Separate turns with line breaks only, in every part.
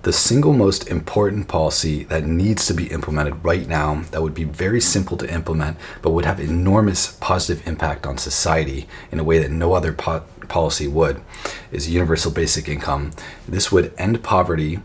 The single most important policy that needs to be implemented right now, that would be very simple to implement, but would have enormous positive impact on society in a way that no other policy would, is universal basic income. This would end poverty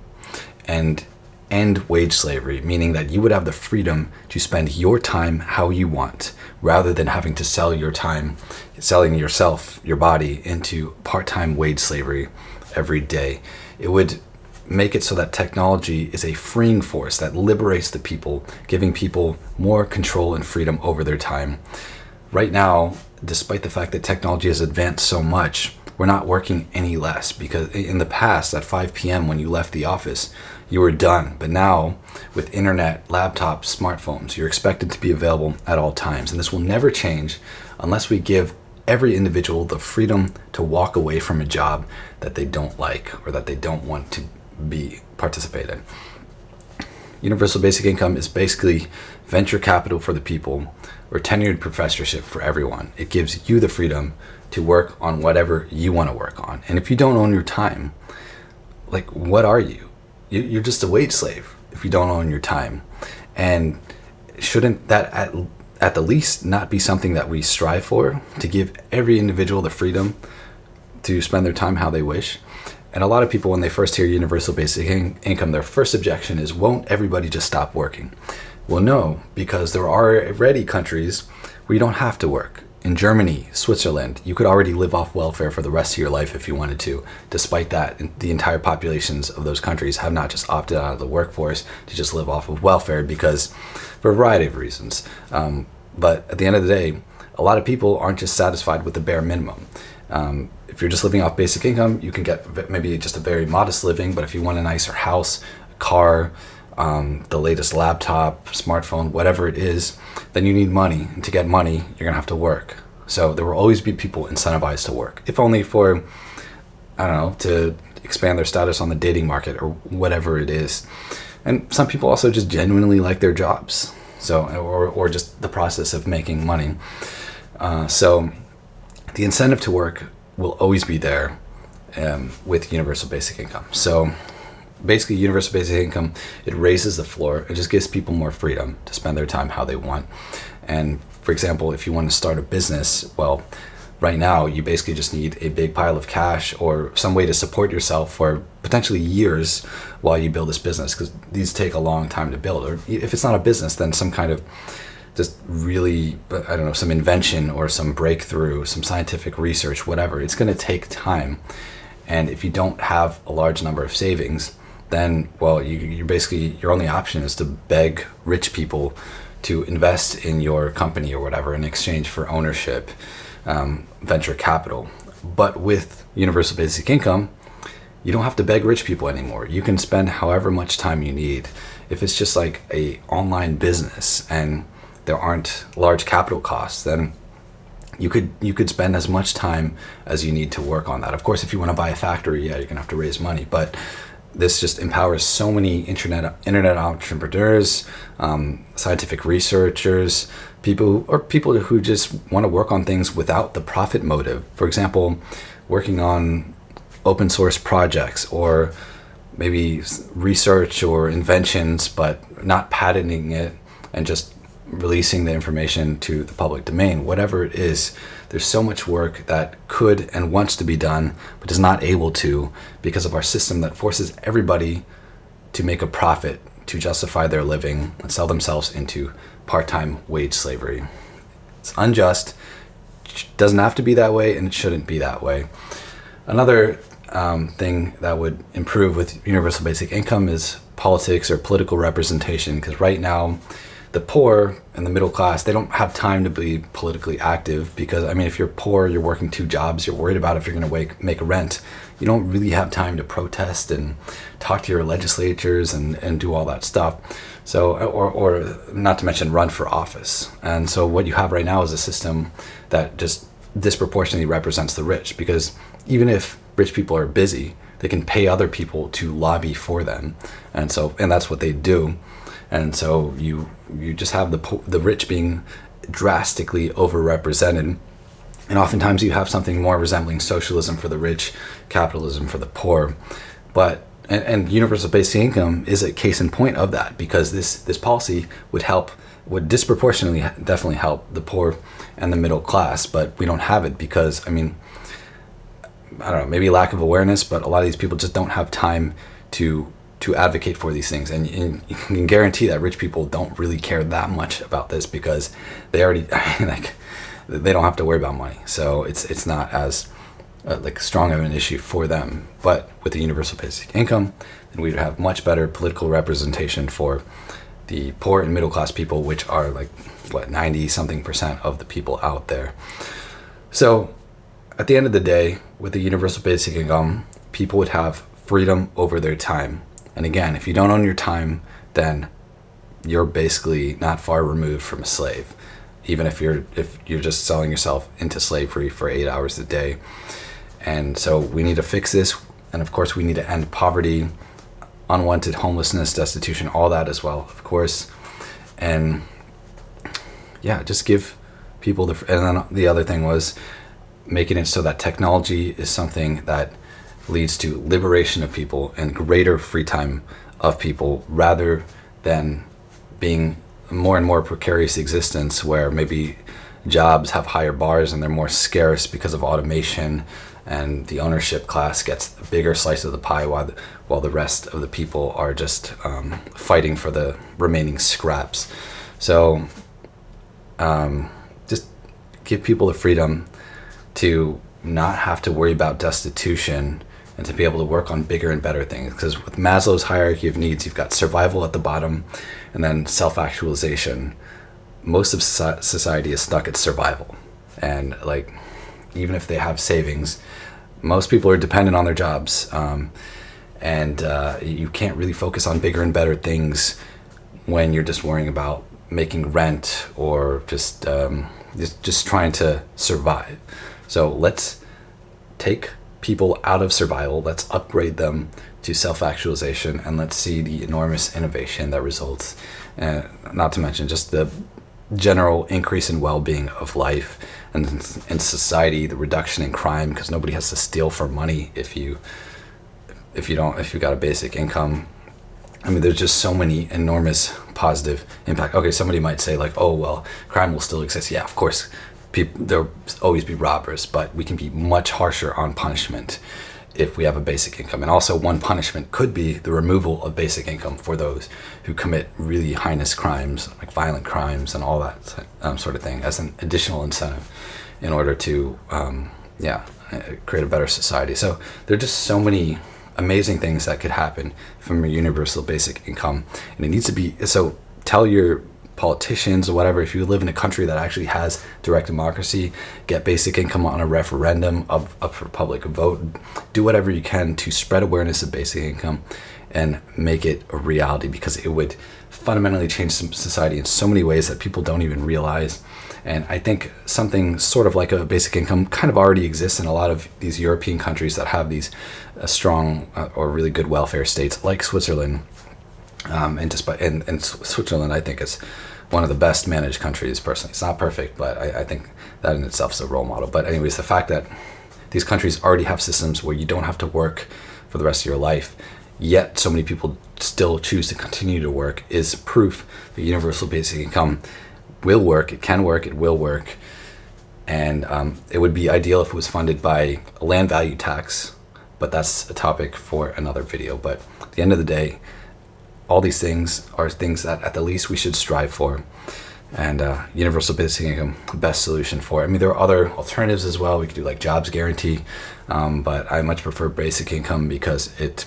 and end wage slavery, meaning that you would have the freedom to spend your time how you want, rather than having to sell your time, selling yourself, your body, into part-time wage slavery every day. It would make it so that technology is a freeing force that liberates the people, giving people more control and freedom over their time. Right now, despite the fact that technology has advanced so much, we're not working any less, because in the past, at 5 p.m. when you left the office, you were done. But now, with internet, laptops, smartphones, you're expected to be available at all times. And this will never change unless we give every individual the freedom to walk away from a job that they don't like or that they don't want to participate in. Universal basic income is basically venture capital for the people, or tenured professorship for everyone. It gives you the freedom to work on whatever you want to work on. And if you don't own your time, like, what are you? You're just a wage slave if you don't own your time. And shouldn't that at the least not be something that we strive for, to give every individual the freedom to spend their time how they wish? And a lot of people, when they first hear universal basic income, their first objection is, won't everybody just stop working? Well, no, because there are already countries where you don't have to work. In Germany, Switzerland, you could already live off welfare for the rest of your life if you wanted to. Despite that, the entire populations of those countries have not just opted out of the workforce to just live off of welfare, because for a variety of reasons. But at the end of the day, a lot of people aren't just satisfied with the bare minimum. If you're just living off basic income, you can get maybe just a very modest living, but if you want a nicer house, car, the latest laptop, smartphone, whatever it is, then you need money. And to get money, you're gonna have to work. So there will always be people incentivized to work, if only for, I don't know, to expand their status on the dating market or whatever it is. And some people also just genuinely like their jobs, so or just the process of making money. So the incentive to work will always be there with universal basic income. So basically, universal basic income, it raises the floor. It just gives people more freedom to spend their time how they want. And for example, if you want to start a business, well, right now you basically just need a big pile of cash or some way to support yourself for potentially years while you build this business, because these take a long time to build. Or if it's not a business, then some kind of just really, I don't know, some invention or some breakthrough, some scientific research, whatever. It's going to take time. And if you don't have a large number of savings, then, well, you're basically, your only option is to beg rich people to invest in your company or whatever in exchange for ownership, venture capital. But with universal basic income, you don't have to beg rich people anymore. You can spend however much time you need. If it's just like a online business and there aren't large capital costs, then you could spend as much time as you need to work on that. Of course, if you want to buy a factory, yeah, you're gonna have to raise money, but this just empowers so many internet entrepreneurs, scientific researchers, people who just want to work on things without the profit motive. For example, working on open source projects, or maybe research or inventions, but not patenting it and just releasing the information to the public domain. Whatever it is, there's so much work that could and wants to be done, but is not able to, because of our system that forces everybody to make a profit to justify their living and sell themselves into part-time wage slavery. It's unjust. It doesn't have to be that way, and it shouldn't be that way. Another thing that would improve with universal basic income is politics or political representation, because right now the poor and the middle class, they don't have time to be politically active, because, I mean, if you're poor, you're working 2 jobs, you're worried about if you're going to make a rent. You don't really have time to protest and talk to your legislatures and do all that stuff. So, or not to mention run for office. And so what you have right now is a system that just disproportionately represents the rich, because even if rich people are busy, they can pay other people to lobby for them. And that's what they do. And so you just have the rich being drastically overrepresented. And oftentimes you have something more resembling socialism for the rich, capitalism for the poor. But and universal basic income is a case in point of that, because this policy would disproportionately definitely help the poor and the middle class, but we don't have it because, I mean, I don't know, maybe lack of awareness, but a lot of these people just don't have time to advocate for these things. And you can guarantee that rich people don't really care that much about this, because they already like, they don't have to worry about money, so it's not as like strong of an issue for them. But with the universal basic income, then we would have much better political representation for the poor and middle class people, which are like 90 something percent of the people out there. So at the end of the day, with the universal basic income, people would have freedom over their time. And again, if you don't own your time, then you're basically not far removed from a slave, even if you're just selling yourself into slavery for 8 hours a day. And so we need to fix this, and of course we need to end poverty, unwanted homelessness, destitution, all that as well, of course. And yeah, just give people and then the other thing was making it so that technology is something that leads to liberation of people and greater free time of people, rather than being more and more precarious existence where maybe jobs have higher bars and they're more scarce because of automation, and the ownership class gets a bigger slice of the pie while the rest of the people are just fighting for the remaining scraps. So just give people the freedom to not have to worry about destitution and to be able to work on bigger and better things. Because with Maslow's hierarchy of needs, you've got survival at the bottom and then self-actualization. Most of society is stuck at survival. And like, even if they have savings, most people are dependent on their jobs. And you can't really focus on bigger and better things when you're just worrying about making rent or just trying to survive. So let's take people out of survival, let's upgrade them to self-actualization, and let's see the enormous innovation that results. Not to mention just the general increase in well-being of life and in society, the reduction in crime, because nobody has to steal for money if you've got a basic income. I mean, there's just so many enormous positive impact. Okay, somebody might say like, oh, well, crime will still exist. Yeah, of course, there'll always be robbers, but we can be much harsher on punishment if we have a basic income. And also, one punishment could be the removal of basic income for those who commit really heinous crimes, like violent crimes and all that sort of thing, as an additional incentive in order to create a better society. So there are just so many amazing things that could happen from a universal basic income, and it needs to be so. Tell your politicians or whatever, if you live in a country that actually has direct democracy, get basic income on a referendum up for public vote. Do whatever you can to spread awareness of basic income and make it a reality, because it would fundamentally change society in so many ways that people don't even realize. And I think something sort of like a basic income kind of already exists in a lot of these European countries that have these strong or really good welfare states, like Switzerland. And Switzerland, I think, is one of the best managed countries personally. It's not perfect, but I think that in itself is a role model. But anyways, the fact that these countries already have systems where you don't have to work for the rest of your life, yet so many people still choose to continue to work, is proof that universal basic income will work. It can work. It will work. And it would be ideal if it was funded by a land value tax, but that's a topic for another video. But at the end of the day, all these things are things that at the least we should strive for, and universal basic income, best solution for it. I mean, there are other alternatives as well. We could do like jobs guarantee, but I much prefer basic income because it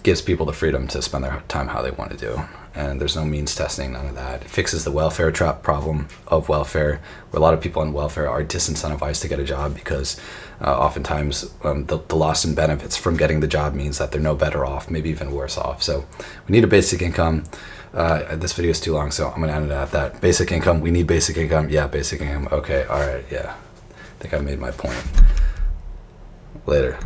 gives people the freedom to spend their time how they want to do, and there's no means testing, none of that. It fixes the welfare trap problem of welfare, where a lot of people on welfare are disincentivized to get a job because oftentimes the loss in benefits from getting the job means that they're no better off, maybe even worse off. So we need a basic income. This video is too long, so I'm going to end it at that. Basic income, we need basic income. Yeah, basic income. Okay, all right, yeah. I think I made my point. Later.